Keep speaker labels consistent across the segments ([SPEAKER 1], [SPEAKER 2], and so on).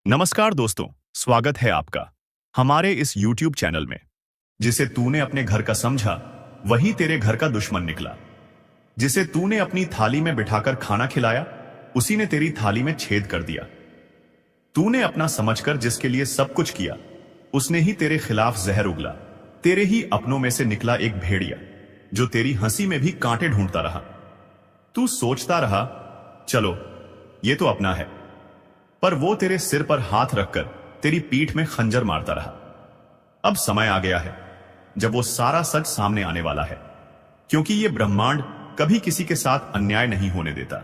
[SPEAKER 1] नमस्कार दोस्तों, स्वागत है आपका हमारे इस YouTube चैनल में। जिसे तूने अपने घर का समझा, वही तेरे घर का दुश्मन निकला। जिसे तूने अपनी थाली में बिठाकर खाना खिलाया, उसी ने तेरी थाली में छेद कर दिया। तूने अपना समझकर जिसके लिए सब कुछ किया, उसने ही तेरे खिलाफ जहर उगला। तेरे ही अपनों में से निकला एक भेड़िया, जो तेरी हंसी में भी कांटे ढूंढता रहा। तू सोचता रहा, चलो ये तो अपना है, पर वो तेरे सिर पर हाथ रखकर तेरी पीठ में खंजर मारता रहा। अब समय आ गया है जब वो सारा सच सामने आने वाला है, क्योंकि ये ब्रह्मांड कभी किसी के साथ अन्याय नहीं होने देता।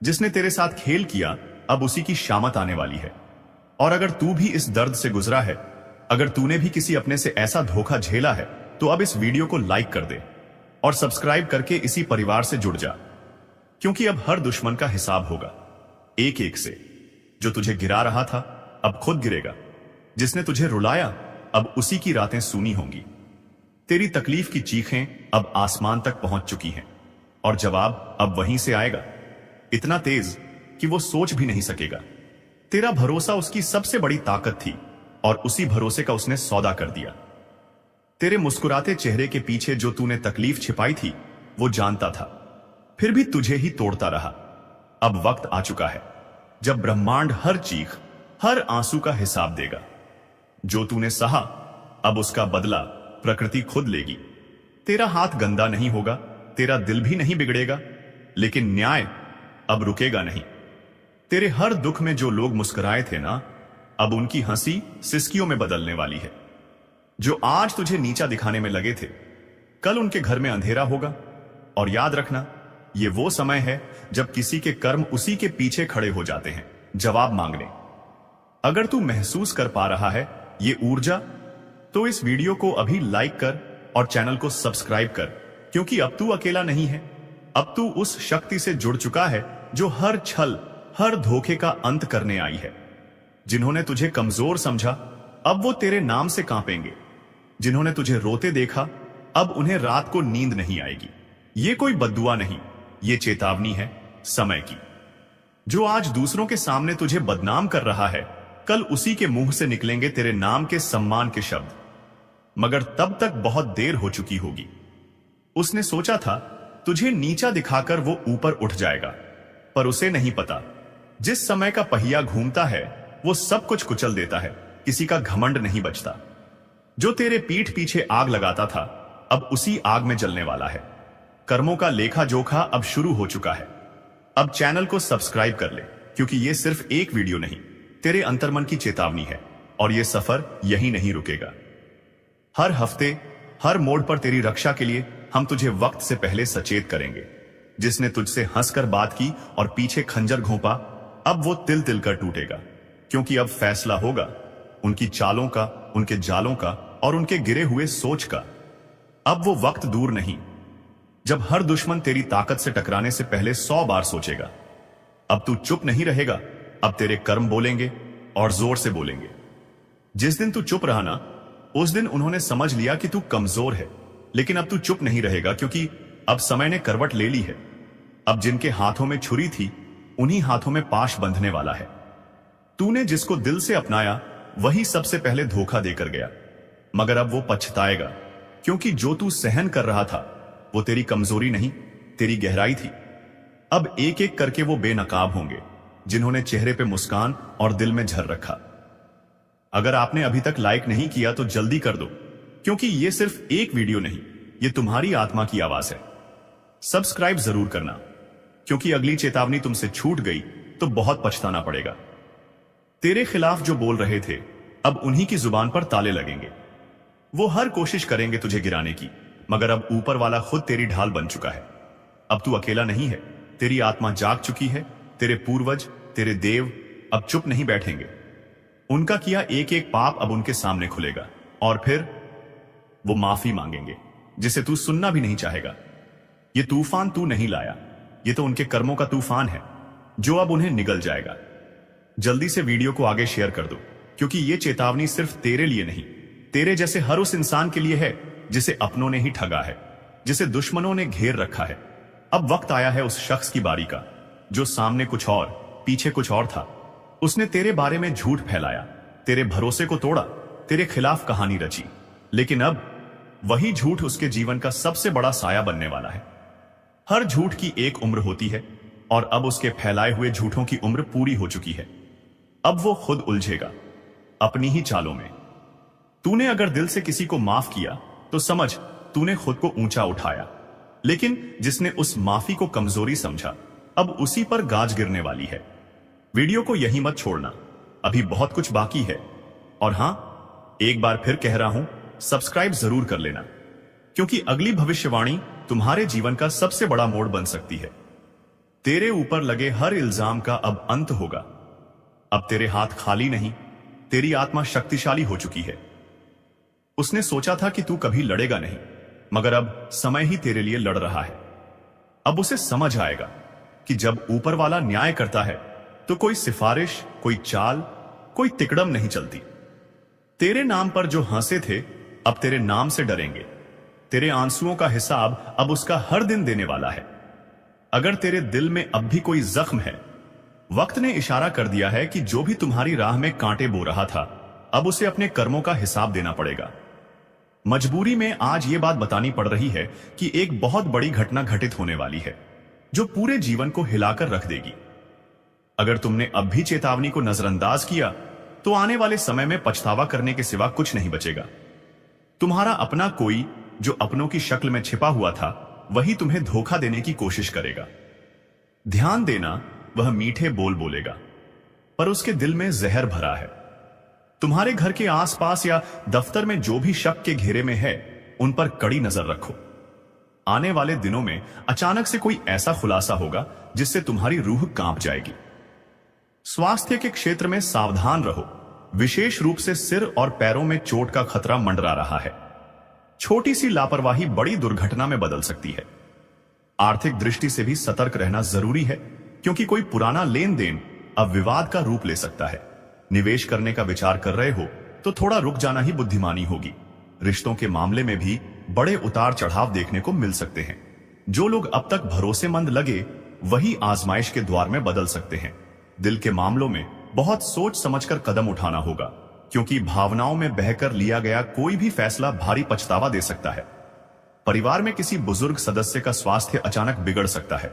[SPEAKER 1] जिसने तेरे साथ खेल किया, अब उसी की शामत आने वाली है। और अगर तू भी इस दर्द से गुजरा है, अगर तूने भी किसी अपने से ऐसा धोखा झेला है, तो अब इस वीडियो को लाइक कर दे और सब्सक्राइब करके इसी परिवार से जुड़ जा, क्योंकि अब हर दुश्मन का हिसाब होगा, एक एक से। जो तुझे गिरा रहा था, अब खुद गिरेगा। जिसने तुझे रुलाया, अब उसी की रातें सूनी होंगी। तेरी तकलीफ की चीखें अब आसमान तक पहुंच चुकी हैं, और जवाब अब वहीं से आएगा, इतना तेज कि वो सोच भी नहीं सकेगा। तेरा भरोसा उसकी सबसे बड़ी ताकत थी, और उसी भरोसे का उसने सौदा कर दिया। तेरे मुस्कुराते चेहरे के पीछे जो तूने तकलीफ छिपाई थी, वो जानता था, फिर भी तुझे ही तोड़ता रहा। अब वक्त आ चुका है जब ब्रह्मांड हर चीख, हर आंसू का हिसाब देगा। जो तूने सहा, अब उसका बदला प्रकृति खुद लेगी। तेरा हाथ गंदा नहीं होगा, तेरा दिल भी नहीं बिगड़ेगा, लेकिन न्याय अब रुकेगा नहीं। तेरे हर दुख में जो लोग मुस्कुराए थे ना, अब उनकी हंसी सिसकियों में बदलने वाली है। जो आज तुझे नीचा दिखाने में लगे थे, कल उनके घर में अंधेरा होगा। और याद रखना, ये वो समय है जब किसी के कर्म उसी के पीछे खड़े हो जाते हैं जवाब मांगने। अगर तू महसूस कर पा रहा है ये ऊर्जा, तो इस वीडियो को अभी लाइक कर और चैनल को सब्सक्राइब कर, क्योंकि अब तू अकेला नहीं है। अब तू उस शक्ति से जुड़ चुका है जो हर छल, हर धोखे का अंत करने आई है। जिन्होंने तुझे कमजोर समझा, अब वो तेरे नाम से कांपेंगे। जिन्होंने तुझे रोते देखा, अब उन्हें रात को नींद नहीं आएगी। ये कोई बद्दुआ नहीं, ये चेतावनी है समय की। जो आज दूसरों के सामने तुझे बदनाम कर रहा है, कल उसी के मुंह से निकलेंगे तेरे नाम के सम्मान के शब्द। मगर तब तक बहुत देर हो चुकी होगी। उसने सोचा था तुझे नीचा दिखाकर वो ऊपर उठ जाएगा, पर उसे नहीं पता, जिस समय का पहिया घूमता है वो सब कुछ कुचल देता है, किसी का घमंड नहीं बचता। जो तेरे पीठ पीछे आग लगाता था, अब उसी आग में जलने वाला है। कर्मों का लेखा जोखा अब शुरू हो चुका है। अब चैनल को सब्सक्राइब कर ले, क्योंकि ये सिर्फ एक वीडियो नहीं, तेरे अंतर्मन की चेतावनी है, और ये सफर यही नहीं रुकेगा। हर हफ्ते, हर मोड़ पर तेरी रक्षा के लिए हम तुझे वक्त से पहले सचेत करेंगे। जिसने तुझसे हंसकर बात की और पीछे खंजर घोंपा, अब वो तिल तिल कर टूटेगा, क्योंकि अब फैसला होगा उनकी चालों का, उनके जालों का और उनके गिरे हुए सोच का। अब वो वक्त दूर नहीं जब हर दुश्मन तेरी ताकत से टकराने से पहले 100 बार सोचेगा। अब तू चुप नहीं रहेगा, अब तेरे कर्म बोलेंगे, और जोर से बोलेंगे। जिस दिन तू चुप रहा ना, उस दिन उन्होंने समझ लिया कि तू कमजोर है। लेकिन अब तू चुप नहीं रहेगा, क्योंकि अब समय ने करवट ले ली है। अब जिनके हाथों में छुरी थी, उन्हीं हाथों में पाश बंधने वाला है। तूने जिसको दिल से अपनाया, वही सबसे पहले धोखा देकर गया। मगर अब वो पछताएगा, क्योंकि जो तू सहन कर रहा था, वो तेरी कमजोरी नहीं, तेरी गहराई थी। अब एक एक करके वो बेनकाब होंगे, जिन्होंने चेहरे पे मुस्कान और दिल में झर रखा। अगर आपने अभी तक लाइक नहीं किया तो जल्दी कर दो, क्योंकि ये सिर्फ एक वीडियो नहीं, ये तुम्हारी आत्मा की आवाज है। सब्सक्राइब जरूर करना, क्योंकि अगली चेतावनी तुमसे छूट गई तो बहुत पछताना पड़ेगा। तेरे खिलाफ जो बोल रहे थे, अब उन्हीं की जुबान पर ताले लगेंगे। वो हर कोशिश करेंगे तुझे गिराने की, मगर अब ऊपर वाला खुद तेरी ढाल बन चुका है। अब तू अकेला नहीं है, तेरी आत्मा जाग चुकी है। तेरे पूर्वज, तेरे देव अब चुप नहीं बैठेंगे। उनका किया एक एक पाप अब उनके सामने खुलेगा, और फिर वो माफी मांगेंगे, जिसे तू सुनना भी नहीं चाहेगा। ये तूफान तू नहीं लाया, ये तो उनके कर्मों का तूफान है, जो अब उन्हें निगल जाएगा। जल्दी से वीडियो को आगे शेयर कर दो, क्योंकि ये चेतावनी सिर्फ तेरे लिए नहीं, तेरे जैसे हर उस इंसान के लिए है जिसे अपनों ने ही ठगा है, जिसे दुश्मनों ने घेर रखा है। अब वक्त आया है उस शख्स की बारी का, जो सामने कुछ और, पीछे कुछ और था, उसने तेरे बारे में झूठ फैलाया, तेरे भरोसे को तोड़ा, तेरे खिलाफ कहानी रची। लेकिन अब वही झूठ उसके जीवन का सबसे बड़ा साया बनने वाला है। हर झूठ की एक उम्र होती है और अब उसके फैलाए हुए झूठों की उम्र पूरी हो चुकी है। अब वो खुद उलझेगा अपनी ही चालों में। तूने अगर दिल से किसी को माफ किया तो समझ तूने खुद को ऊंचा उठाया, लेकिन जिसने उस माफी को कमजोरी समझा अब उसी पर गाज गिरने वाली है। वीडियो को यहीं मत छोड़ना, अभी बहुत कुछ बाकी है। और हां, एक बार फिर कह रहा हूं, सब्सक्राइब जरूर कर लेना, क्योंकि अगली भविष्यवाणी तुम्हारे जीवन का सबसे बड़ा मोड़ बन सकती है। तेरे ऊपर लगे हर इल्जाम का अब अंत होगा। अब तेरे हाथ खाली नहीं, तेरी आत्मा शक्तिशाली हो चुकी है। उसने सोचा था कि तू कभी लड़ेगा नहीं, मगर अब समय ही तेरे लिए लड़ रहा है। अब उसे समझ आएगा कि जब ऊपर वाला न्याय करता है तो कोई सिफारिश, कोई चाल, कोई तिकड़म नहीं चलती। तेरे नाम पर जो हंसे थे अब तेरे नाम से डरेंगे। तेरे आंसुओं का हिसाब अब उसका हर दिन देने वाला है। अगर तेरे दिल में अब भी कोई जख्म है, वक्त ने इशारा कर दिया है कि जो भी तुम्हारी राह में कांटे बो रहा था अब उसे अपने कर्मों का हिसाब देना पड़ेगा। मजबूरी में आज यह बात बतानी पड़ रही है कि एक बहुत बड़ी घटना घटित होने वाली है जो पूरे जीवन को हिलाकर रख देगी। अगर तुमने अब भी चेतावनी को नजरअंदाज किया तो आने वाले समय में पछतावा करने के सिवा कुछ नहीं बचेगा। तुम्हारा अपना कोई जो अपनों की शक्ल में छिपा हुआ था वही तुम्हें धोखा देने की कोशिश करेगा। ध्यान देना, वह मीठे बोल बोलेगा पर उसके दिल में जहर भरा है। तुम्हारे घर के आसपास या दफ्तर में जो भी शक के घेरे में है उन पर कड़ी नजर रखो। आने वाले दिनों में अचानक से कोई ऐसा खुलासा होगा जिससे तुम्हारी रूह कांप जाएगी। स्वास्थ्य के क्षेत्र में सावधान रहो, विशेष रूप से सिर और पैरों में चोट का खतरा मंडरा रहा है। छोटी सी लापरवाही बड़ी दुर्घटना में बदल सकती है। आर्थिक दृष्टि से भी सतर्क रहना जरूरी है, क्योंकि कोई पुराना लेन देन अब विवाद का रूप ले सकता है। निवेश करने का विचार कर रहे हो तो थोड़ा रुक जाना ही बुद्धिमानी होगी। रिश्तों के मामले में भी बड़े उतार चढ़ाव देखने को मिल सकते हैं। जो लोग अब तक भरोसेमंद लगे वही आजमाइश के द्वार में बदल सकते हैं। दिल के मामलों में बहुत सोच समझकर कदम उठाना होगा, क्योंकि भावनाओं में बहकर लिया गया कोई भी फैसला भारी पछतावा दे सकता है। परिवार में किसी बुजुर्ग सदस्य का स्वास्थ्य अचानक बिगड़ सकता है।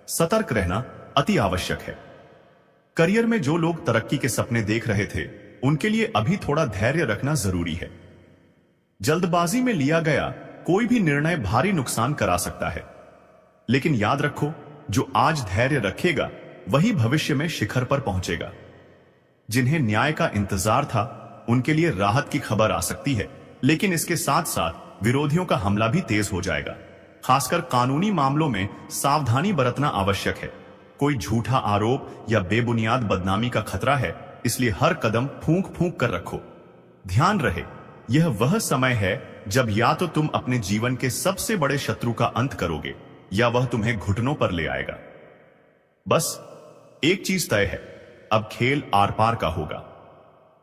[SPEAKER 1] सतर्क रहना अति आवश्यक है। करियर में जो लोग तरक्की के सपने देख रहे थे उनके लिए अभी थोड़ा धैर्य रखना जरूरी है। जल्दबाजी में लिया गया कोई भी निर्णय भारी नुकसान करा सकता है, लेकिन याद रखो, जो आज धैर्य रखेगा वही भविष्य में शिखर पर पहुंचेगा। जिन्हें न्याय का इंतजार था उनके लिए राहत की खबर आ सकती है, लेकिन इसके साथ साथ विरोधियों का हमला भी तेज हो जाएगा। खासकर कानूनी मामलों में सावधानी बरतना आवश्यक है। कोई झूठा आरोप या बेबुनियाद बदनामी का खतरा है, इसलिए हर कदम फूंक फूंक कर रखो। ध्यान रहे, यह वह समय है जब या तो तुम अपने जीवन के सबसे बड़े शत्रु का अंत करोगे या वह तुम्हें घुटनों पर ले आएगा। बस एक चीज तय है, अब खेल आर पार का होगा।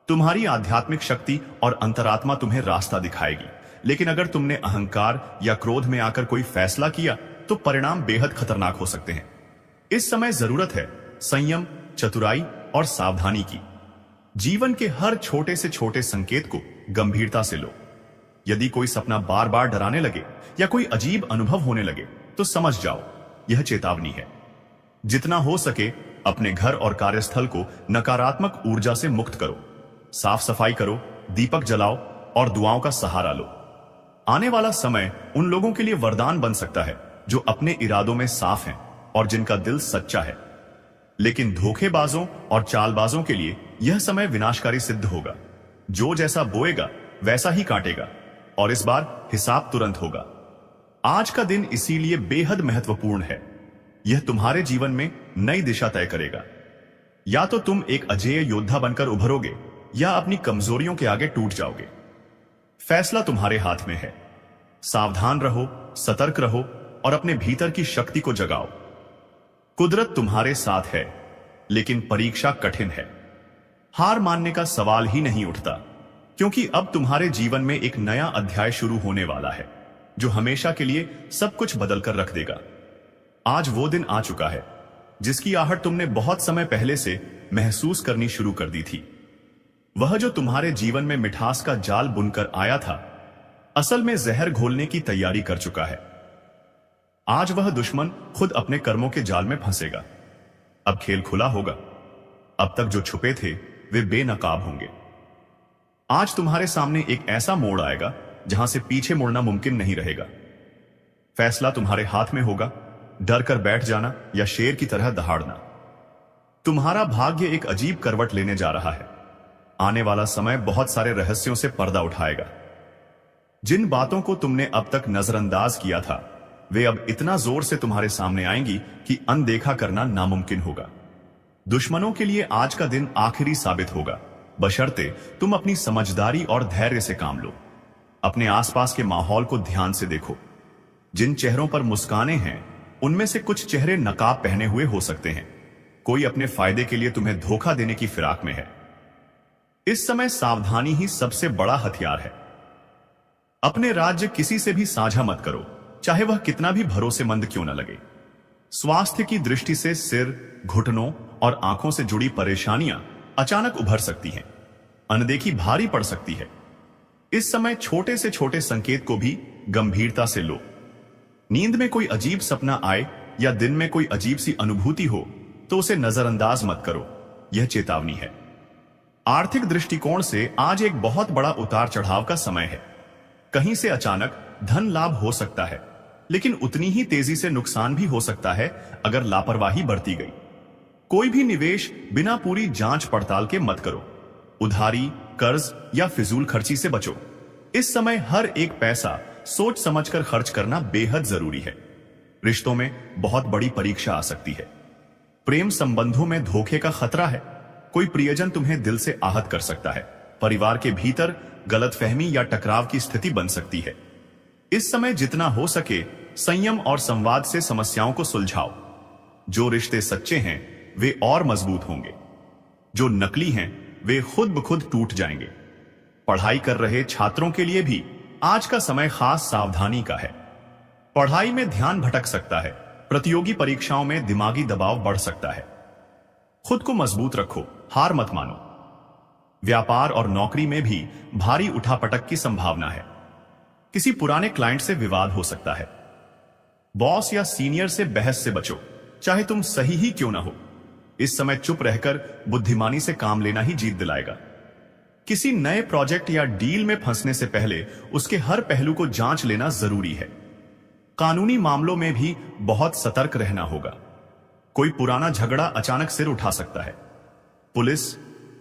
[SPEAKER 1] तुम्हारी आध्यात्मिक शक्ति और अंतरात्मा तुम्हें रास्ता दिखाएगी, लेकिन अगर तुमने अहंकार या क्रोध में आकर कोई फैसला किया तो परिणाम बेहद खतरनाक हो सकते हैं। इस समय जरूरत है संयम, चतुराई और सावधानी की। जीवन के हर छोटे से छोटे संकेत को गंभीरता से लो। यदि कोई सपना बार बार डराने लगे या कोई अजीब अनुभव होने लगे तो समझ जाओ यह चेतावनी है। जितना हो सके अपने घर और कार्यस्थल को नकारात्मक ऊर्जा से मुक्त करो। साफ सफाई करो, दीपक जलाओ और दुआओं का सहारा लो। आने वाला समय उन लोगों के लिए वरदान बन सकता है जो अपने इरादों में साफ हैं और जिनका दिल सच्चा है, लेकिन धोखेबाजों और चालबाजों के लिए यह समय विनाशकारी सिद्ध होगा। जो जैसा बोएगा वैसा ही काटेगा, और इस बार हिसाब तुरंत होगा। आज का दिन इसीलिए बेहद महत्वपूर्ण है। यह तुम्हारे जीवन में नई दिशा तय करेगा। या तो तुम एक अजेय योद्धा बनकर उभरोगे या अपनी कमजोरियों के आगे टूट जाओगे। फैसला तुम्हारे हाथ में है। सावधान रहो, सतर्क रहो और अपने भीतर की शक्ति को जगाओ। कुदरत तुम्हारे साथ है, लेकिन परीक्षा कठिन है। हार मानने का सवाल ही नहीं उठता, क्योंकि अब तुम्हारे जीवन में एक नया अध्याय शुरू होने वाला है जो हमेशा के लिए सब कुछ बदल कर रख देगा। आज वो दिन आ चुका है जिसकी आहट तुमने बहुत समय पहले से महसूस करनी शुरू कर दी थी। वह जो तुम्हारे जीवन में मिठास का जाल बुनकर आया था, असल में जहर घोलने की तैयारी कर चुका है। आज वह दुश्मन खुद अपने कर्मों के जाल में फंसेगा। अब खेल खुला होगा। अब तक जो छुपे थे वे बेनकाब होंगे। आज तुम्हारे सामने एक ऐसा मोड़ आएगा जहां से पीछे मुड़ना मुमकिन नहीं रहेगा। फैसला तुम्हारे हाथ में होगा, डर कर बैठ जाना या शेर की तरह दहाड़ना। तुम्हारा भाग्य एक अजीब करवट लेने जा रहा है। आने वाला समय बहुत सारे रहस्यों से पर्दा उठाएगा। जिन बातों को तुमने अब तक नजरअंदाज किया था, वे अब इतना जोर से तुम्हारे सामने आएंगी कि अनदेखा करना नामुमकिन होगा। दुश्मनों के लिए आज का दिन आखिरी साबित होगा, बशर्ते तुम अपनी समझदारी और धैर्य से काम लो। अपने आसपास के माहौल को ध्यान से देखो। जिन चेहरों पर मुस्कानें हैं, उनमें से कुछ चेहरे नकाब पहने हुए हो सकते हैं। कोई अपने फायदे के लिए तुम्हें धोखा देने की फिराक में है। इस समय सावधानी ही सबसे बड़ा हथियार है। अपने राज्य किसी से भी साझा मत करो, चाहे वह कितना भी भरोसेमंद क्यों न लगे। स्वास्थ्य की दृष्टि से सिर, घुटनों और आंखों से जुड़ी परेशानियां अचानक उभर सकती हैं। अनदेखी भारी पड़ सकती है। इस समय छोटे से छोटे संकेत को भी गंभीरता से लो। नींद में कोई अजीब सपना आए या दिन में कोई अजीब सी अनुभूति हो तो उसे नजरअंदाज मत करो, यह चेतावनी है। आर्थिक दृष्टिकोण से आज एक बहुत बड़ा उतार चढ़ाव का समय है। कहीं से अचानक धन लाभ हो सकता है, लेकिन उतनी ही तेजी से नुकसान भी हो सकता है अगर लापरवाही बरती गई। कोई भी निवेश बिना पूरी जांच पड़ताल के मत करो। उधारी, कर्ज या फिजूल खर्ची से बचो। इस समय हर एक पैसा सोच समझकर खर्च करना बेहद जरूरी है। रिश्तों में बहुत बड़ी परीक्षा आ सकती है। प्रेम संबंधों में धोखे का खतरा है। कोई प्रियजन तुम्हें दिल से आहत कर सकता है। परिवार के भीतर गलतफहमी या टकराव की स्थिति बन सकती है। इस समय जितना हो सके संयम और संवाद से समस्याओं को सुलझाओ। जो रिश्ते सच्चे हैं वे और मजबूत होंगे। जो नकली हैं वे खुद ब खुद टूट जाएंगे। पढ़ाई कर रहे छात्रों के लिए भी आज का समय खास सावधानी का है। पढ़ाई में ध्यान भटक सकता है। प्रतियोगी परीक्षाओं में दिमागी दबाव बढ़ सकता है। खुद को मजबूत रखो, हार मत मानो। व्यापार और नौकरी में भी भारी उठापटक की संभावना है। किसी पुराने क्लाइंट से विवाद हो सकता है। बॉस या सीनियर से बहस से बचो, चाहे तुम सही ही क्यों ना हो। इस समय चुप रहकर बुद्धिमानी से काम लेना ही जीत दिलाएगा। किसी नए प्रोजेक्ट या डील में फंसने से पहले उसके हर पहलू को जांच लेना जरूरी है। कानूनी मामलों में भी बहुत सतर्क रहना होगा। कोई पुराना झगड़ा अचानक सिर उठा सकता है। पुलिस,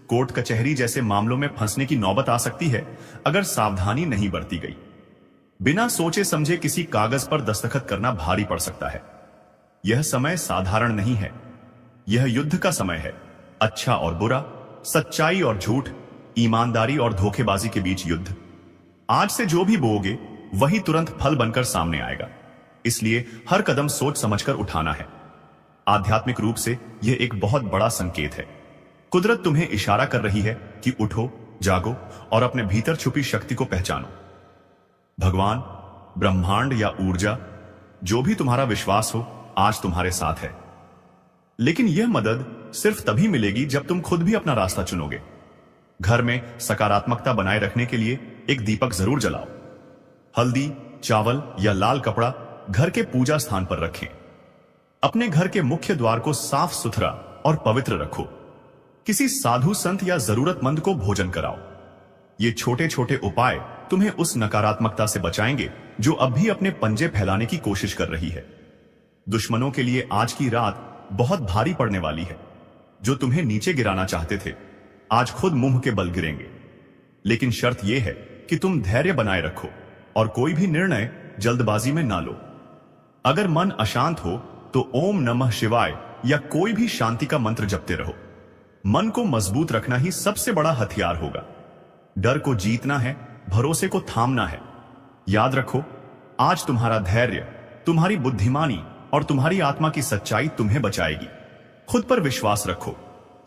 [SPEAKER 1] कोर्ट कचहरी जैसे मामलों में फंसने की नौबत आ सकती है अगर सावधानी नहीं बरती गई। बिना सोचे समझे किसी कागज पर दस्तखत करना भारी पड़ सकता है। यह समय साधारण नहीं है। यह युद्ध का समय है। अच्छा और बुरा, सच्चाई और झूठ, ईमानदारी और धोखेबाजी के बीच युद्ध। आज से जो भी बोओगे वही तुरंत फल बनकर सामने आएगा। इसलिए हर कदम सोच समझकर उठाना है। आध्यात्मिक रूप से यह एक बहुत बड़ा संकेत है। कुदरत तुम्हें इशारा कर रही है कि उठो, जागो और अपने भीतर छुपी शक्ति को पहचानो। भगवान, ब्रह्मांड या ऊर्जा, जो भी तुम्हारा विश्वास हो, आज तुम्हारे साथ है। लेकिन यह मदद सिर्फ तभी मिलेगी जब तुम खुद भी अपना रास्ता चुनोगे। घर में सकारात्मकता बनाए रखने के लिए एक दीपक जरूर जलाओ। हल्दी, चावल या लाल कपड़ा घर के पूजा स्थान पर रखें। अपने घर के मुख्य द्वार को साफ सुथरा और पवित्र रखो। किसी साधु संत या जरूरतमंद को भोजन कराओ। ये छोटे छोटे उपाय तुम्हें उस नकारात्मकता से बचाएंगे जो अब भी अपने पंजे फैलाने की कोशिश कर रही है। दुश्मनों के लिए आज की रात बहुत भारी पड़ने वाली है। जो तुम्हें नीचे गिराना चाहते थे, आज खुद मुंह के बल गिरेंगे। लेकिन शर्त यह है कि तुम धैर्य बनाए रखो और कोई भी निर्णय जल्दबाजी में ना लो। अगर मन अशांत हो तो ओम नमः शिवाय या कोई भी शांति का मंत्र जपते रहो। मन को मजबूत रखना ही सबसे बड़ा हथियार होगा। डर को जीतना है, भरोसे को थामना है। याद रखो, आज तुम्हारा धैर्य, तुम्हारी बुद्धिमानी और तुम्हारी आत्मा की सच्चाई तुम्हें बचाएगी। खुद पर विश्वास रखो।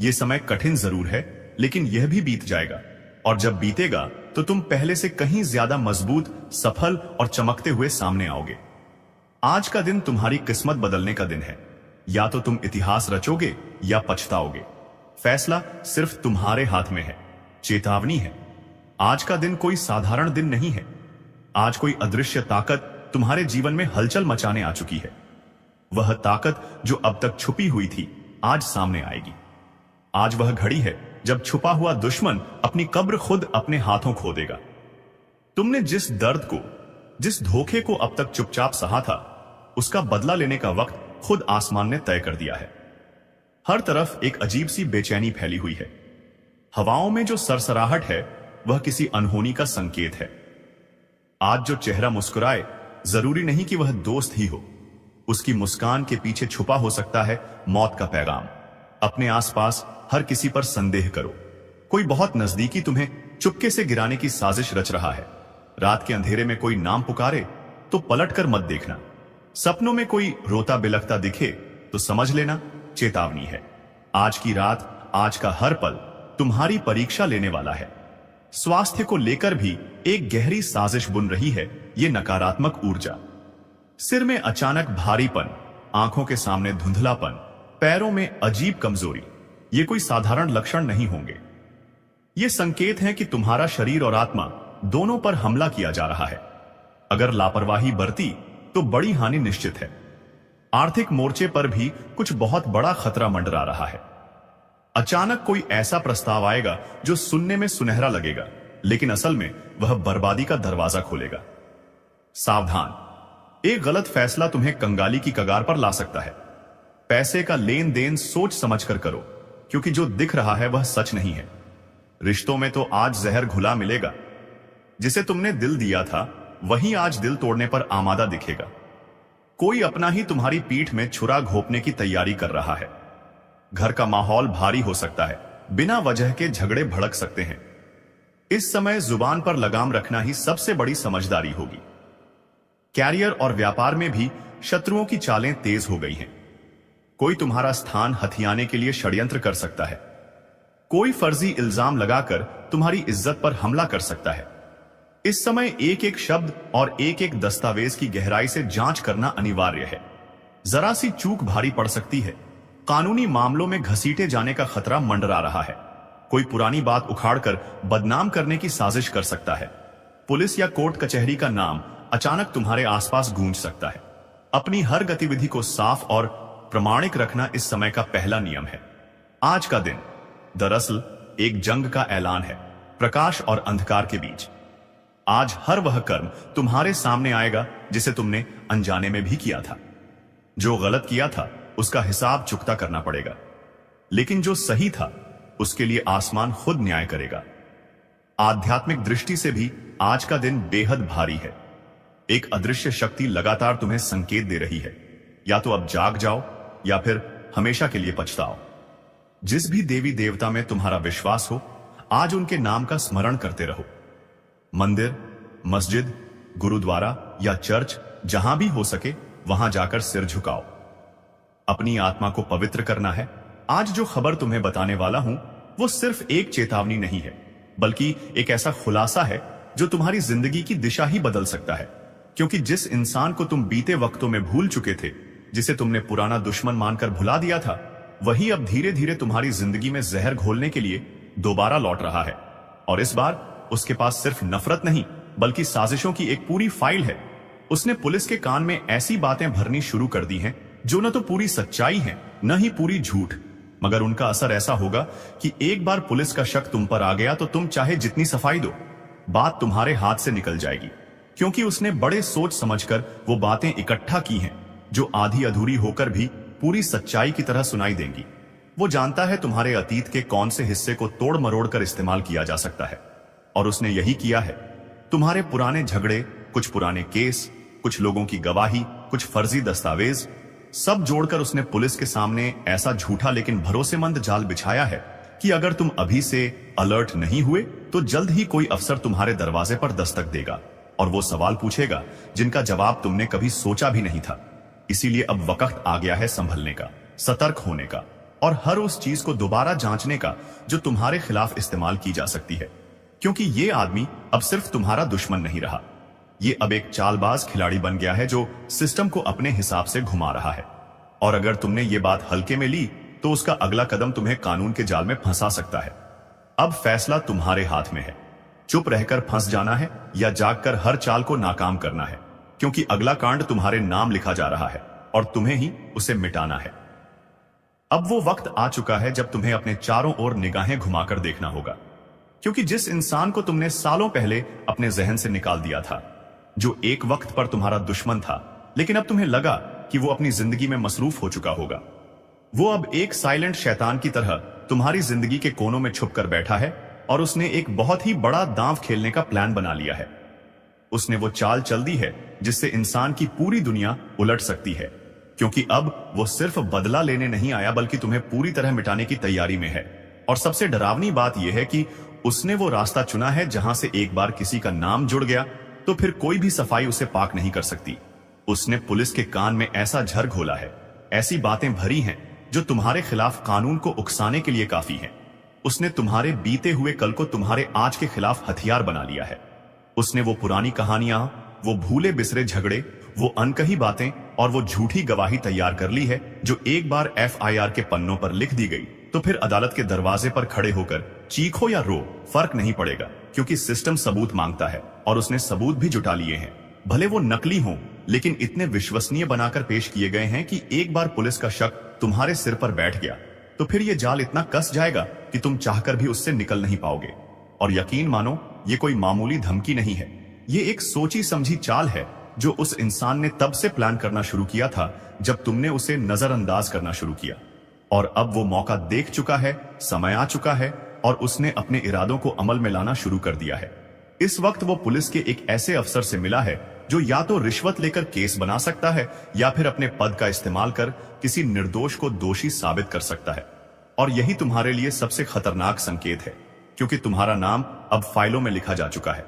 [SPEAKER 1] यह समय कठिन जरूर है, लेकिन यह भी बीत जाएगा। और जब बीतेगा तो तुम पहले से कहीं ज्यादा मजबूत, सफल और चमकते हुए सामने आओगे। आज का दिन तुम्हारी किस्मत बदलने का दिन है। या तो तुम इतिहास रचोगे या पछताओगे। फैसला सिर्फ तुम्हारे हाथ में है। चेतावनी है, आज का दिन कोई साधारण दिन नहीं है। आज कोई अदृश्य ताकत तुम्हारे जीवन में हलचल मचाने आ चुकी है। वह ताकत जो अब तक छुपी हुई थी, आज सामने आएगी। आज वह घड़ी है जब छुपा हुआ दुश्मन अपनी कब्र खुद अपने हाथों खोदेगा। तुमने जिस दर्द को, जिस धोखे को अब तक चुपचाप सहा था, उसका बदला लेने का वक्त खुद आसमान ने तय कर दिया है। हर तरफ एक अजीब सी बेचैनी फैली हुई है। हवाओं में जो सरसराहट है वह किसी अनहोनी का संकेत है। आज जो चेहरा मुस्कुराए, जरूरी नहीं कि वह दोस्त ही हो। उसकी मुस्कान के पीछे छुपा हो सकता है मौत का पैगाम। अपने आसपास हर किसी पर संदेह करो। कोई बहुत नजदीकी तुम्हें चुपके से गिराने की साजिश रच रहा है। रात के अंधेरे में कोई नाम पुकारे तो पलटकर मत देखना। सपनों में कोई रोता बिलखता दिखे तो समझ लेना चेतावनी है। आज की रात, आज का हर पल तुम्हारी परीक्षा लेने वाला है। स्वास्थ्य को लेकर भी एक गहरी साजिश बुन रही है ये नकारात्मक ऊर्जा। सिर में अचानक भारीपन, आंखों के सामने धुंधलापन, पैरों में अजीब कमजोरी, ये कोई साधारण लक्षण नहीं होंगे। ये संकेत हैं कि तुम्हारा शरीर और आत्मा दोनों पर हमला किया जा रहा है। अगर लापरवाही बरती तो बड़ी हानि निश्चित है। आर्थिक मोर्चे पर भी कुछ बहुत बड़ा खतरा मंडरा रहा है। अचानक कोई ऐसा प्रस्ताव आएगा जो सुनने में सुनहरा लगेगा, लेकिन असल में वह बर्बादी का दरवाजा खोलेगा। सावधान, एक गलत फैसला तुम्हें कंगाली की कगार पर ला सकता है। पैसे का लेन देन सोच समझकर करो, क्योंकि जो दिख रहा है वह सच नहीं है। रिश्तों में तो आज जहर घुला मिलेगा। जिसे तुमने दिल दिया था वही आज दिल तोड़ने पर आमादा दिखेगा। कोई अपना ही तुम्हारी पीठ में छुरा घोंपने की तैयारी कर रहा है। घर का माहौल भारी हो सकता है, बिना वजह के झगड़े भड़क सकते हैं। इस समय जुबान पर लगाम रखना ही सबसे बड़ी समझदारी होगी। कैरियर और व्यापार में भी शत्रुओं की चालें तेज हो गई हैं। कोई तुम्हारा स्थान हथियाने के लिए षड्यंत्र कर सकता है। कोई फर्जी इल्जाम लगाकर तुम्हारी इज्जत पर हमला कर सकता है। इस समय एक एक शब्द और एक एक दस्तावेज की गहराई से जांच करना अनिवार्य है। जरा सी चूक भारी पड़ सकती है। कानूनी मामलों में घसीटे जाने का खतरा मंडरा रहा है। कोई पुरानी बात उखाड़कर बदनाम करने की साजिश कर सकता है। पुलिस या कोर्ट कचहरी का नाम अचानक तुम्हारे आसपास गूंज सकता है। अपनी हर गतिविधि को साफ और प्रमाणिक रखना इस समय का पहला नियम है। आज का दिन दरअसल एक जंग का ऐलान है, प्रकाश और अंधकार के बीच। आज हर वह कर्म तुम्हारे सामने आएगा जिसे तुमने अनजाने में भी किया था। जो गलत किया था उसका हिसाब चुकता करना पड़ेगा, लेकिन जो सही था उसके लिए आसमान खुद न्याय करेगा। आध्यात्मिक दृष्टि से भी आज का दिन बेहद भारी है। एक अदृश्य शक्ति लगातार तुम्हें संकेत दे रही है, या तो अब जाग जाओ या फिर हमेशा के लिए पछताओ। जिस भी देवी देवता में तुम्हारा विश्वास हो, आज उनके नाम का स्मरण करते रहो। मंदिर, मस्जिद, गुरुद्वारा या चर्च, जहां भी हो सके वहां जाकर सिर झुकाओ। अपनी आत्मा को पवित्र करना है। आज जो खबर तुम्हें बताने वाला हूं वो सिर्फ एक चेतावनी नहीं है, बल्कि एक ऐसा खुलासा है जो तुम्हारी जिंदगी की दिशा ही बदल सकता है। क्योंकि जिस इंसान को तुम बीते वक्तों में भूल चुके थे, जिसे तुमने पुराना दुश्मन मानकर भुला दिया था, वही अब धीरे धीरे तुम्हारी जिंदगी में जहर घोलने के लिए दोबारा लौट रहा है। और इस बार उसके पास सिर्फ नफरत नहीं, बल्कि साजिशों की एक पूरी फाइल है। उसने पुलिस के कान में ऐसी बातें भरनी शुरू कर दी हैं जो न तो पूरी सच्चाई है, न ही पूरी झूठ, मगर उनका असर ऐसा होगा कि एक बार पुलिस का शक तुम पर आ गया तो तुम चाहे जितनी सफाई दो, बात तुम्हारे हाथ से निकल जाएगी। क्योंकि उसने बड़े सोच समझकर वो बातें इकट्ठा की हैं जो आधी अधूरी होकर भी पूरी सच्चाई की तरह सुनाई देंगी। वो जानता है तुम्हारे अतीत के कौन से हिस्से को तोड़ मरोड़ कर इस्तेमाल किया जा सकता है, और उसने यही किया है। तुम्हारे पुराने झगड़े, कुछ पुराने केस, कुछ लोगों की गवाही, कुछ फर्जी दस्तावेज, सब जोड़कर उसने पुलिस के सामने ऐसा झूठा लेकिन भरोसेमंद जाल बिछाया है कि अगर तुम अभी से अलर्ट नहीं हुए तो जल्द ही कोई अफसर तुम्हारे दरवाजे पर दस्तक देगा और वो सवाल पूछेगा जिनका जवाब तुमने कभी सोचा भी नहीं था। इसीलिए अब वक्त आ गया है संभलने का, सतर्क होने का, और हर उस चीज को दोबारा जांचने का जो तुम्हारे खिलाफ इस्तेमाल की जा सकती है। क्योंकि ये आदमी अब सिर्फ तुम्हारा दुश्मन नहीं रहा, ये अब एक चालबाज खिलाड़ी बन गया है जो सिस्टम को अपने हिसाब से घुमा रहा है। और अगर तुमने ये बात हल्के में ली तो उसका अगला कदम तुम्हें कानून के जाल में फंसा सकता है। अब फैसला तुम्हारे हाथ में है, चुप रहकर फंस जाना है या जागकर हर चाल को नाकाम करना है, क्योंकि अगला कांड तुम्हारे नाम लिखा जा रहा है और तुम्हें ही उसे मिटाना है। अब वो वक्त आ चुका है जब तुम्हें अपने चारों ओर निगाहें घुमाकर देखना होगा, क्योंकि जिस इंसान को तुमने सालों पहले अपने जहन से निकाल दिया था, जो एक वक्त पर तुम्हारा दुश्मन था, लेकिन अब तुम्हें लगा कि वो अपनी जिंदगी में मसरूफ हो चुका होगा, वो अब एक साइलेंट शैतान की तरह तुम्हारी जिंदगी के कोनों में छुप कर बैठा है और उसने एक बहुत ही बड़ा दांव खेलने का प्लान बना लिया है। उसने वो चाल चल दी है जिससे इंसान की पूरी दुनिया उलट सकती है, क्योंकि अब वो सिर्फ बदला लेने नहीं आया बल्कि तुम्हें पूरी तरह मिटाने की तैयारी में है। और सबसे डरावनी बात यह है कि उसने वो रास्ता चुना है जहां से एक बार किसी का नाम जुड़ गया तो फिर कोई भी सफाई उसे पाक नहीं कर सकती। उसने पुलिस के कान में ऐसा झर घोला है, ऐसी बातें भरी हैं जो तुम्हारे खिलाफ कानून को उकसाने के लिए काफी हैं। उसने तुम्हारे बीते हुए कल को तुम्हारे आज के खिलाफ हथियार बना लिया है। उसने वो पुरानी कहानियां, वो भूले बिसरे झगड़े, वो अनकही बातें और वो झूठी गवाही तैयार कर ली है जो एक बार FIR के पन्नों पर लिख दी गई तो फिर अदालत के दरवाजे पर खड़े होकर चीखो या रो, फर्क नहीं पड़ेगा, क्योंकि सिस्टम सबूत मांगता है और उसने सबूत भी जुटा लिए हैं। भले वो नकली हों, लेकिन इतने विश्वसनीय बनाकर पेश किए गए हैं कि एक बार पुलिस का शक तुम्हारे सिर पर बैठ गया तो फिर ये जाल इतना कस जाएगा कि तुम चाहकर भी उससे निकल नहीं पाओगे। और यकीन मानो, ये कोई मामूली धमकी नहीं है, ये एक सोची समझी चाल है जो उस इंसान ने तब से प्लान करना शुरू किया था जब तुमने उसे नजरअंदाज करना शुरू किया। और अब वो मौका देख चुका है, समय आ चुका है और उसने अपने इरादों को अमल में लाना शुरू कर दिया है। इस वक्त वो पुलिस के एक ऐसे अफसर से मिला है जो या तो रिश्वत लेकर केस बना सकता है या फिर अपने पद का इस्तेमाल कर किसी निर्दोष को दोषी साबित कर सकता है। और यही तुम्हारे लिए सबसे खतरनाक संकेत है, क्योंकि तुम्हारा नाम अब फाइलों में लिखा जा चुका है।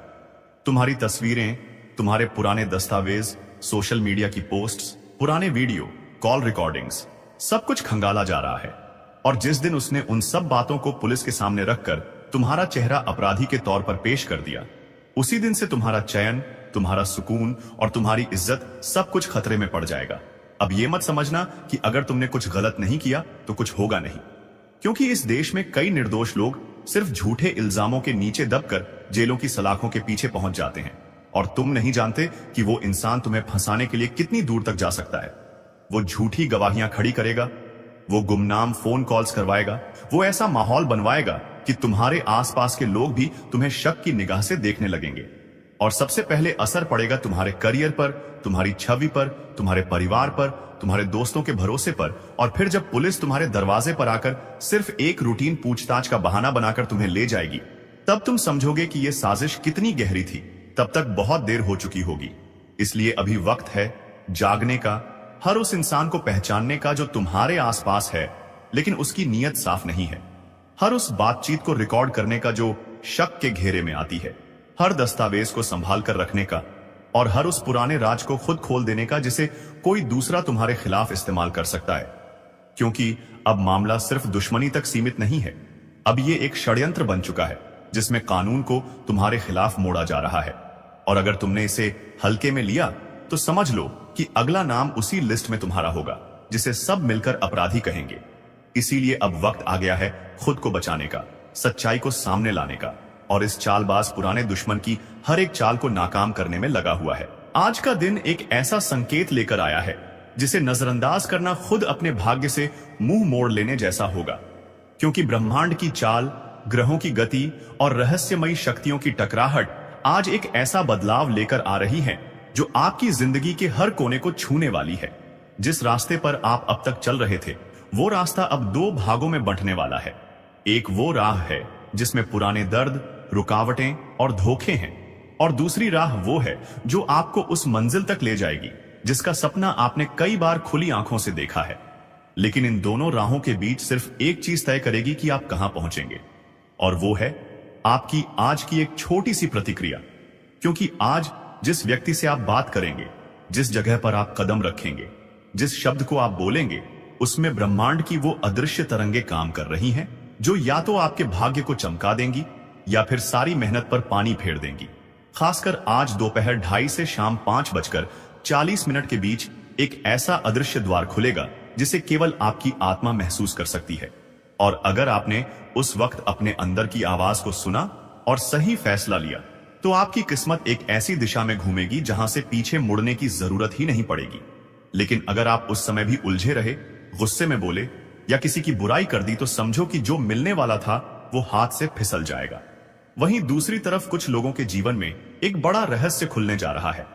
[SPEAKER 1] तुम्हारी तस्वीरें, तुम्हारे पुराने दस्तावेज, सोशल मीडिया की पोस्ट्स, पुराने वीडियो, कॉल रिकॉर्डिंग्स, सब कुछ खंगाला जा रहा है। और जिस दिन उसने उन सब बातों को पुलिस के सामने रखकर तुम्हारा चेहरा अपराधी के तौर पर पेश कर दिया, उसी दिन से तुम्हारा चयन, तुम्हारा सुकून और तुम्हारी इज्जत सब कुछ खतरे में पड़ जाएगा। अब ये मत समझना कि अगर तुमने कुछ गलत नहीं किया तो कुछ होगा नहीं, क्योंकि इस देश में कई निर्दोष लोग सिर्फ झूठे इल्जामों के नीचे दबकर जेलों की सलाखों के पीछे पहुंच जाते हैं और तुम नहीं जानते कि वो इंसान तुम्हें फंसाने के लिए कितनी दूर तक जा सकता है। वो झूठी गवाहियां खड़ी करेगा, वो गुमनाम फोन कॉल्स करवाएगा, वो ऐसा माहौल बनवाएगा कि तुम्हारे आसपास के लोग भी तुम्हें शक की निगाह से देखने लगेंगे। और सबसे पहले असर पड़ेगा तुम्हारे करियर पर, तुम्हारी छवि पर, तुम्हारे परिवार पर, तुम्हारे दोस्तों के भरोसे पर। और फिर जब पुलिस तुम्हारे दरवाजे पर आकर सिर्फ एक रूटीन पूछताछ का बहाना बनाकर तुम्हें ले जाएगी, तब तुम समझोगे कि यह साजिश कितनी गहरी थी। तब तक बहुत देर हो चुकी होगी। इसलिए अभी वक्त है जागने का, हर उस इंसान को पहचानने का जो तुम्हारे आसपास है लेकिन उसकी नीयत साफ नहीं है, हर उस बातचीत को रिकॉर्ड करने का जो शक के घेरे में आती है, हर दस्तावेज को संभाल कर रखने का और हर उस पुराने राज को खुद खोल देने का जिसे कोई दूसरा तुम्हारे खिलाफ इस्तेमाल कर सकता है। क्योंकि अब मामला सिर्फ दुश्मनी तक सीमित नहीं है, अब ये एक षड्यंत्र बन चुका है जिसमें कानून को तुम्हारे खिलाफ मोड़ा जा रहा है। और अगर तुमने इसे हल्के में लिया तो समझ लो कि अगला नाम उसी लिस्ट में तुम्हारा होगा जिसे सब मिलकर अपराधी कहेंगे। इसीलिए अब वक्त आ गया है खुद को बचाने का, सच्चाई को सामने लाने का, और इस चालबाज पुराने दुश्मन की हर एक चाल को नाकाम करने में लगा हुआ है। आज का दिन एक ऐसा संकेत लेकर आया है जिसे नजरअंदाज करना खुद अपने भाग्य से मुंह मोड़ लेने जैसा होगा, क्योंकि ब्रह्मांड की चाल, ग्रहों की गति और रहस्यमयी शक्तियों की टकराहट आज एक ऐसा बदलाव लेकर आ रही है जो आपकी जिंदगी के हर कोने को छूने वाली है। जिस रास्ते पर आप अब तक चल रहे थे, वो रास्ता अब दो भागों में बंटने वाला है। एक वो राह है जिसमें पुराने दर्द, रुकावटें और धोखे हैं, और दूसरी राह वो है जो आपको उस मंजिल तक ले जाएगी जिसका सपना आपने कई बार खुली आंखों से देखा है। लेकिन इन दोनों राहों के बीच सिर्फ एक चीज तय करेगी कि आप कहां पहुंचेंगे, और वो है आपकी आज की एक छोटी सी प्रतिक्रिया। क्योंकि आज जिस व्यक्ति से आप बात करेंगे, जिस जगह पर आप कदम रखेंगे, जिस शब्द को आप बोलेंगे, उसमें ब्रह्मांड की वो अदृश्य तरंगे काम कर रही हैं जो या तो आपके भाग्य को चमका देंगी या फिर सारी मेहनत पर पानी फेर देंगी। खासकर आज दोपहर 2:30 से शाम 5:40 के बीच एक ऐसा अदृश्य द्वार खुलेगा जिसे केवल आपकी आत्मा महसूस कर सकती है। और अगर आपने उस वक्त अपने अंदर की आवाज को सुना और सही फैसला लिया, तो आपकी किस्मत एक ऐसी दिशा में घूमेगी जहां से पीछे मुड़ने की जरूरत ही नहीं पड़ेगी। लेकिन अगर आप उस समय भी उलझे रहे, गुस्से में बोले या किसी की बुराई कर दी, तो समझो कि जो मिलने वाला था वो हाथ से फिसल जाएगा। वहीं दूसरी तरफ कुछ लोगों के जीवन में एक बड़ा रहस्य खुलने जा रहा है।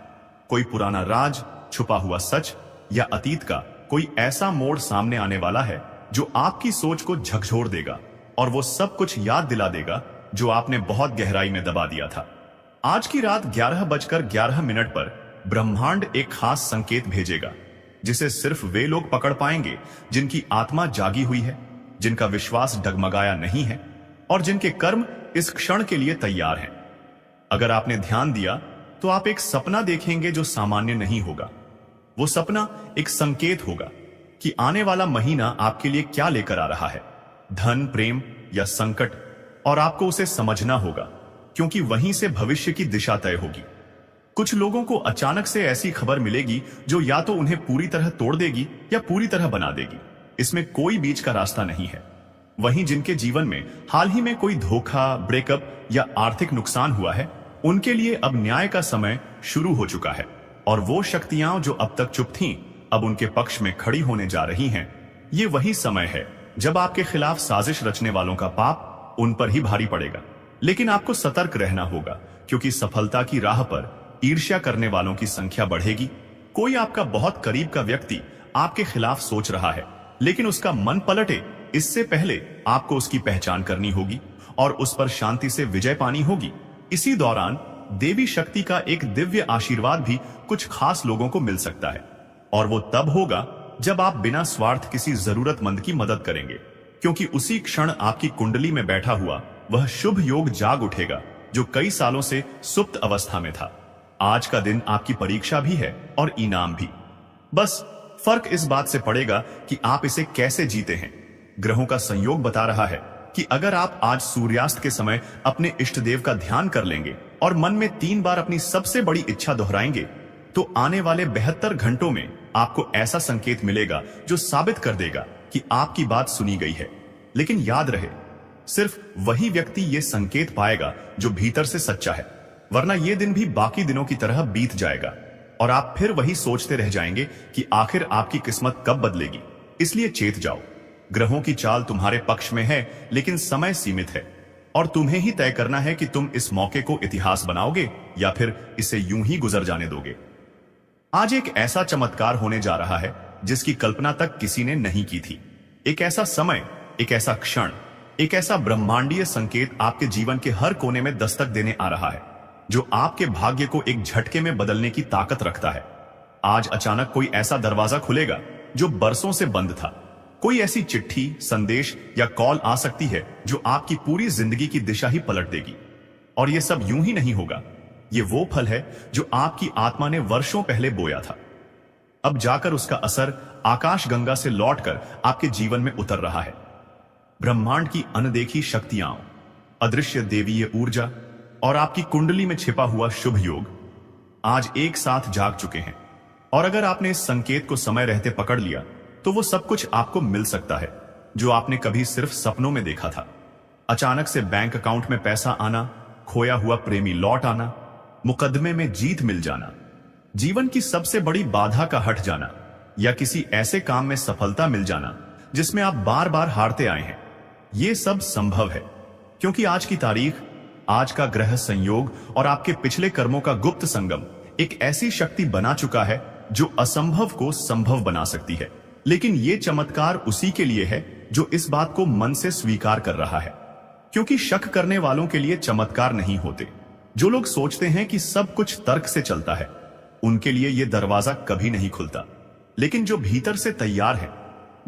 [SPEAKER 1] कोई पुराना राज, छुपा हुआ सच या अतीत का कोई ऐसा मोड़ सामने आने वाला है जो आपकी सोच को झकझोर देगा और वो सब कुछ याद दिला देगा जो आपने बहुत गहराई में दबा दिया था। आज की रात 11:11 पर ब्रह्मांड एक खास संकेत भेजेगा, जिसे सिर्फ वे लोग पकड़ पाएंगे जिनकी आत्मा जागी हुई है, जिनका विश्वास डगमगाया नहीं है और जिनके कर्म इस क्षण के लिए तैयार हैं। अगर आपने ध्यान दिया तो आप एक सपना देखेंगे जो सामान्य नहीं होगा। वो सपना एक संकेत होगा कि आने वाला महीना आपके लिए क्या लेकर आ रहा है, धन, प्रेम या संकट, और आपको उसे समझना होगा क्योंकि वहीं से भविष्य की दिशा तय होगी। कुछ लोगों को अचानक से ऐसी खबर मिलेगी जो या तो उन्हें पूरी तरह तोड़ देगी या पूरी तरह बना देगी। इसमें कोई बीच का रास्ता नहीं है। वहीं जिनके जीवन में हाल ही में कोई धोखा, ब्रेकअप या आर्थिक नुकसान हुआ है, उनके लिए अब न्याय का समय शुरू हो चुका है और वो शक्तियां जो अब तक चुप थीं, अब उनके पक्ष में खड़ी होने जा रही हैं। ये वही समय है जब आपके खिलाफ साजिश रचने वालों का पाप उन पर ही भारी पड़ेगा। लेकिन आपको सतर्क रहना होगा क्योंकि सफलता की राह पर ईर्ष्या करने वालों की संख्या बढ़ेगी। कोई आपका बहुत करीब का व्यक्ति आपके खिलाफ सोच रहा है, लेकिन उसका मन पलटे इससे पहले आपको उसकी पहचान करनी होगी और उस पर शांति से विजय पानी होगी। इसी दौरान देवी शक्ति का एक दिव्य आशीर्वाद भी कुछ खास लोगों को मिल सकता है और वो तब होगा जब आप बिना स्वार्थ किसी जरूरतमंद की मदद करेंगे, क्योंकि उसी क्षण आपकी कुंडली में बैठा हुआ वह शुभ योग जाग उठेगा जो कई सालों से सुप्त अवस्था में था। आज का दिन आपकी परीक्षा भी है और इनाम भी। बस फर्क इस बात से पड़ेगा कि आप इसे कैसे जीते हैं। ग्रहों का संयोग बता रहा है कि अगर आप आज सूर्यास्त के समय अपने इष्ट देव का ध्यान कर लेंगे और मन में 3 बार अपनी सबसे बड़ी इच्छा दोहराएंगे, तो आने वाले 72 घंटों में आपको ऐसा संकेत मिलेगा जो साबित कर देगा कि आपकी बात सुनी गई है। लेकिन याद रहे, सिर्फ वही व्यक्ति ये संकेत पाएगा जो भीतर से सच्चा है, वरना ये दिन भी बाकी दिनों की तरह बीत जाएगा और आप फिर वही सोचते रह जाएंगे कि आखिर आपकी किस्मत कब बदलेगी। इसलिए चेत जाओ, ग्रहों की चाल तुम्हारे पक्ष में है, लेकिन समय सीमित है और तुम्हें ही तय करना है कि तुम इस मौके को इतिहास बनाओगे या फिर इसे यूं ही गुजर जाने दोगे। आज एक ऐसा चमत्कार होने जा रहा है जिसकी कल्पना तक किसी ने नहीं की थी। एक ऐसा समय, एक ऐसा क्षण, एक ऐसा ब्रह्मांडीय संकेत आपके जीवन के हर कोने में दस्तक देने आ रहा है जो आपके भाग्य को एक झटके में बदलने की ताकत रखता है। आज अचानक कोई ऐसा दरवाजा खुलेगा जो बरसों से बंद था। कोई ऐसी चिट्ठी, संदेश या कॉल आ सकती है जो आपकी पूरी जिंदगी की दिशा ही पलट देगी। और यह सब यूं ही नहीं होगा। ये वो फल है जो आपकी आत्मा ने वर्षों पहले बोया था। अब जाकर उसका असर आकाश गंगा से लौटकर आपके जीवन में उतर रहा है। ब्रह्मांड की अनदेखी शक्तियां, अदृश्य देवीय ऊर्जा और आपकी कुंडली में छिपा हुआ शुभ योग आज एक साथ जाग चुके हैं। और अगर आपने इस संकेत को समय रहते पकड़ लिया तो वो सब कुछ आपको मिल सकता है जो आपने कभी सिर्फ सपनों में देखा था। अचानक से बैंक अकाउंट में पैसा आना, खोया हुआ प्रेमी लौट आना, मुकदमे में जीत मिल जाना, जीवन की सबसे बड़ी बाधा का हट जाना या किसी ऐसे काम में सफलता मिल जाना जिसमें आप बार बार हारते आए हैं। ये सब संभव है क्योंकि आज की तारीख, आज का ग्रह संयोग और आपके पिछले कर्मों का गुप्त संगम एक ऐसी शक्ति बना चुका है जो असंभव को संभव बना सकती है। लेकिन ये चमत्कार उसी के लिए है जो इस बात को मन से स्वीकार कर रहा है, क्योंकि शक करने वालों के लिए चमत्कार नहीं होते। जो लोग सोचते हैं कि सब कुछ तर्क से चलता है, उनके लिए यह दरवाजा कभी नहीं खुलता। लेकिन जो भीतर से तैयार है,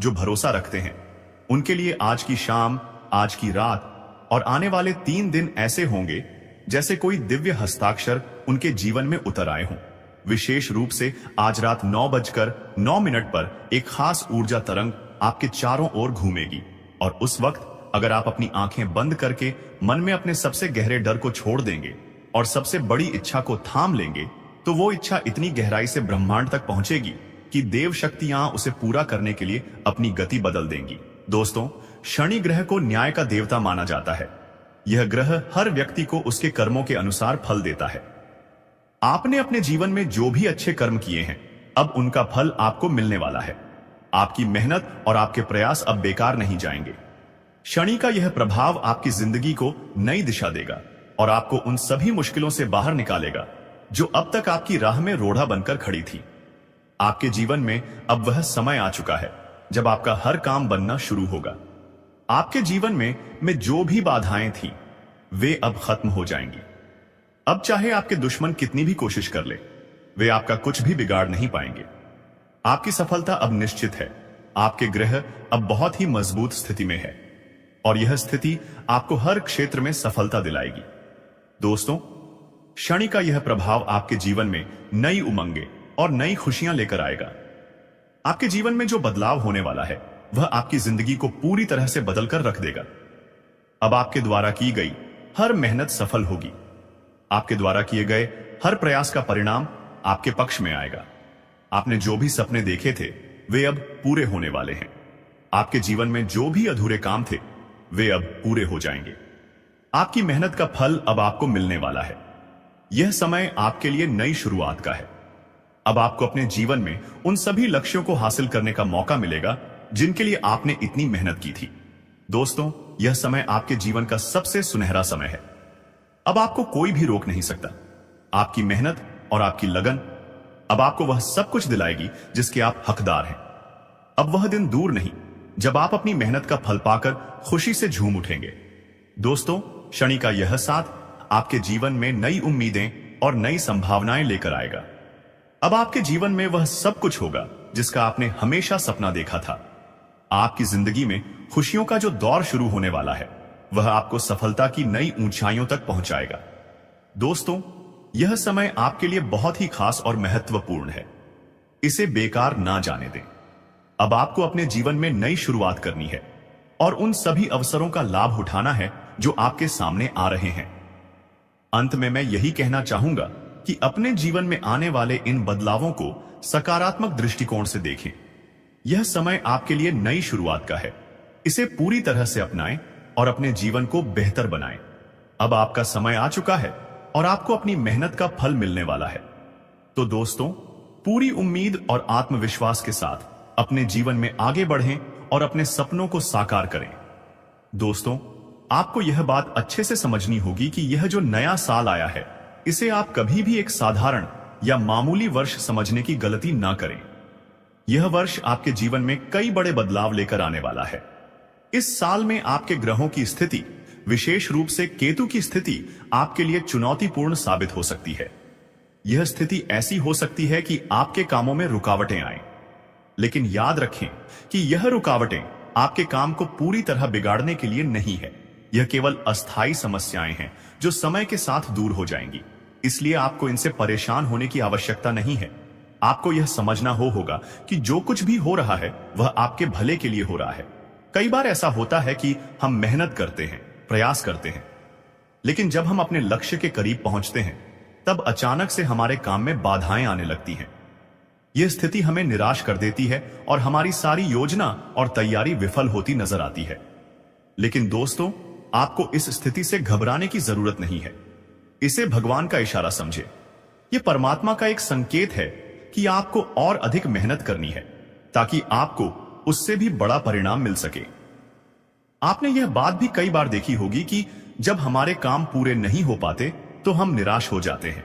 [SPEAKER 1] जो भरोसा रखते हैं, उनके लिए आज की शाम, आज की रात और आने वाले 3 दिन ऐसे होंगे जैसे कोई दिव्य हस्ताक्षर उनके जीवन में उतर आए हों। विशेष रूप से आज रात 9:09 पर एक खास ऊर्जा तरंग आपके चारों ओर घूमेगी और उस वक्त अगर आप अपनी आंखें बंद करके मन में अपने सबसे गहरे डर को छोड़ देंगे और सबसे बड़ी इच्छा को थाम लेंगे, तो वो इच्छा इतनी गहराई से ब्रह्मांड तक पहुंचेगी कि देव शक्तियां उसे पूरा करने के लिए अपनी गति बदल देंगी। दोस्तों, शनि ग्रह को न्याय का देवता माना जाता है। यह ग्रह हर व्यक्ति को उसके कर्मों के अनुसार फल देता है। आपने अपने जीवन में जो भी अच्छे कर्म किए हैं, अब उनका फल आपको मिलने वाला है। आपकी मेहनत और आपके प्रयास अब बेकार नहीं जाएंगे। शनि का यह प्रभाव आपकी जिंदगी को नई दिशा देगा और आपको उन सभी मुश्किलों से बाहर निकालेगा जो अब तक आपकी राह में रोड़ा बनकर खड़ी थी। आपके जीवन में अब वह समय आ चुका है जब आपका हर काम बनना शुरू होगा। आपके जीवन में जो भी बाधाएं थी, वे अब खत्म हो जाएंगी। अब चाहे आपके दुश्मन कितनी भी कोशिश कर ले, वे आपका कुछ भी बिगाड़ नहीं पाएंगे। आपकी सफलता अब निश्चित है। आपके ग्रह अब बहुत ही मजबूत स्थिति में है और यह स्थिति आपको हर क्षेत्र में सफलता दिलाएगी। दोस्तों, शनि का यह प्रभाव आपके जीवन में नई उमंगें और नई खुशियां लेकर आएगा। आपके जीवन में जो बदलाव होने वाला है, वह आपकी जिंदगी को पूरी तरह से बदलकर रख देगा। अब आपके द्वारा की गई हर मेहनत सफल होगी। आपके द्वारा किए गए हर प्रयास का परिणाम आपके पक्ष में आएगा। आपने जो भी सपने देखे थे, वे अब पूरे होने वाले हैं। आपके जीवन में जो भी अधूरे काम थे, वे अब पूरे हो जाएंगे। आपकी मेहनत का फल अब आपको मिलने वाला है। यह समय आपके लिए नई शुरुआत का है। अब आपको अपने जीवन में उन सभी लक्ष्यों को हासिल करने का मौका मिलेगा जिनके लिए आपने इतनी मेहनत की थी। दोस्तों, यह समय आपके जीवन का सबसे सुनहरा समय है। अब आपको कोई भी रोक नहीं सकता। आपकी मेहनत और आपकी लगन अब आपको वह सब कुछ दिलाएगी जिसके आप हकदार हैं। अब वह दिन दूर नहीं जब आप अपनी मेहनत का फल पाकर खुशी से झूम उठेंगे। दोस्तों, शनि का यह साथ आपके जीवन में नई उम्मीदें और नई संभावनाएं लेकर आएगा। अब आपके जीवन में वह सब कुछ होगा जिसका आपने हमेशा सपना देखा था। आपकी जिंदगी में खुशियों का जो दौर शुरू होने वाला है, वह आपको सफलता की नई ऊंचाइयों तक पहुंचाएगा। दोस्तों, यह समय आपके लिए बहुत ही खास और महत्वपूर्ण है। इसे बेकार ना जाने दें। अब आपको अपने जीवन में नई शुरुआत करनी है और उन सभी अवसरों का लाभ उठाना है जो आपके सामने आ रहे हैं। अंत में मैं यही कहना चाहूंगा कि अपने जीवन में आने वाले इन बदलावों को सकारात्मक दृष्टिकोण से देखें। यह समय आपके लिए नई शुरुआत का है। इसे पूरी तरह से अपनाएं और अपने जीवन को बेहतर बनाएं। अब आपका समय आ चुका है और आपको अपनी मेहनत का फल मिलने वाला है। तो दोस्तों, पूरी उम्मीद और आत्मविश्वास के साथ अपने जीवन में आगे बढ़ें और अपने सपनों को साकार करें। दोस्तों, आपको यह बात अच्छे से समझनी होगी कि यह जो नया साल आया है, इसे आप कभी भी एक साधारण या मामूली वर्ष समझने की गलती ना करें। यह वर्ष आपके जीवन में कई बड़े बदलाव लेकर आने वाला है। इस साल में आपके ग्रहों की स्थिति, विशेष रूप से केतु की स्थिति, आपके लिए चुनौतीपूर्ण साबित हो सकती है। यह स्थिति ऐसी हो सकती है कि आपके कामों में रुकावटें आएं। लेकिन याद रखें कि यह रुकावटें आपके काम को पूरी तरह बिगाड़ने के लिए नहीं है। यह केवल अस्थायी समस्याएं हैं जो समय के साथ दूर हो जाएंगी। इसलिए आपको इनसे परेशान होने की आवश्यकता नहीं है। आपको यह समझना होगा कि जो कुछ भी हो रहा है, वह आपके भले के लिए हो रहा है। कई बार ऐसा होता है कि हम मेहनत करते हैं, प्रयास करते हैं, लेकिन जब हम अपने लक्ष्य के करीब पहुंचते हैं, तब अचानक से हमारे काम में बाधाएं आने लगती हैं। यह स्थिति हमें निराश कर देती है और हमारी सारी योजना और तैयारी विफल होती नजर आती है। लेकिन दोस्तों, आपको इस स्थिति से घबराने की जरूरत नहीं है। इसे भगवान का इशारा समझे। यह परमात्मा का एक संकेत है कि आपको और अधिक मेहनत करनी है ताकि आपको उससे भी बड़ा परिणाम मिल सके। आपने यह बात भी कई बार देखी होगी कि जब हमारे काम पूरे नहीं हो पाते तो हम निराश हो जाते हैं।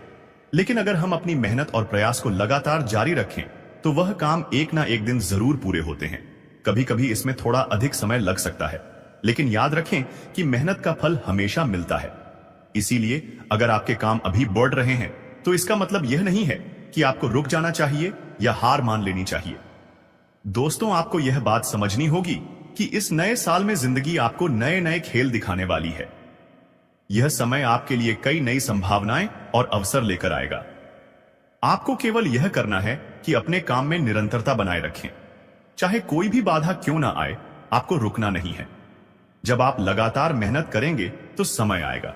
[SPEAKER 1] लेकिन अगर हम अपनी मेहनत और प्रयास को लगातार जारी रखें तो वह काम एक ना एक दिन जरूर पूरे होते हैं। कभी कभी इसमें थोड़ा अधिक समय लग सकता है, लेकिन याद रखें कि मेहनत का फल हमेशा मिलता है। इसीलिए अगर आपके काम अभी बढ़ रहे हैं तो इसका मतलब यह नहीं है कि आपको रुक जाना चाहिए या हार मान लेनी चाहिए। दोस्तों, आपको यह बात समझनी होगी कि इस नए साल में जिंदगी आपको नए नए खेल दिखाने वाली है। यह समय आपके लिए कई नई संभावनाएं और अवसर लेकर आएगा। आपको केवल यह करना है कि अपने काम में निरंतरता बनाए रखें। चाहे कोई भी बाधा क्यों ना आए, आपको रुकना नहीं है। जब आप लगातार मेहनत करेंगे तो समय आएगा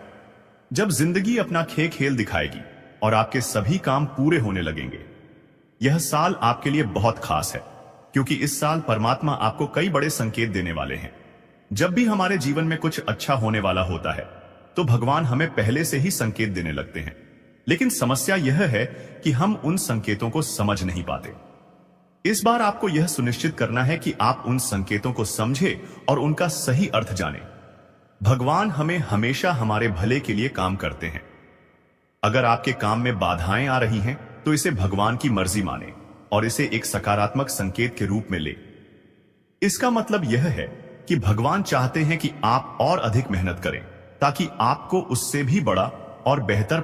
[SPEAKER 1] जब जिंदगी अपना खेल दिखाएगी और आपके सभी काम पूरे होने लगेंगे। यह साल आपके लिए बहुत खास है, क्योंकि इस साल परमात्मा आपको कई बड़े संकेत देने वाले हैं। जब भी हमारे जीवन में कुछ अच्छा होने वाला होता है, तो भगवान हमें पहले से ही संकेत देने लगते हैं। लेकिन समस्या यह है कि हम उन संकेतों को समझ नहीं पाते। इस बार आपको यह सुनिश्चित करना है कि आप उन संकेतों को समझे और उनका सही अर्थ जाने। भगवान हमें हमेशा हमारे भले के लिए काम करते हैं। अगर आपके काम में बाधाएं आ रही हैं, तो इसे भगवान की मर्जी माने और इसे एक सकारात्मक संकेत के रूप में ले। इसका मतलब यह है कि भगवान चाहते हैं कि आप और अधिक मेहनत करें, ताकि आपको उससे भी बड़ा और बेहतर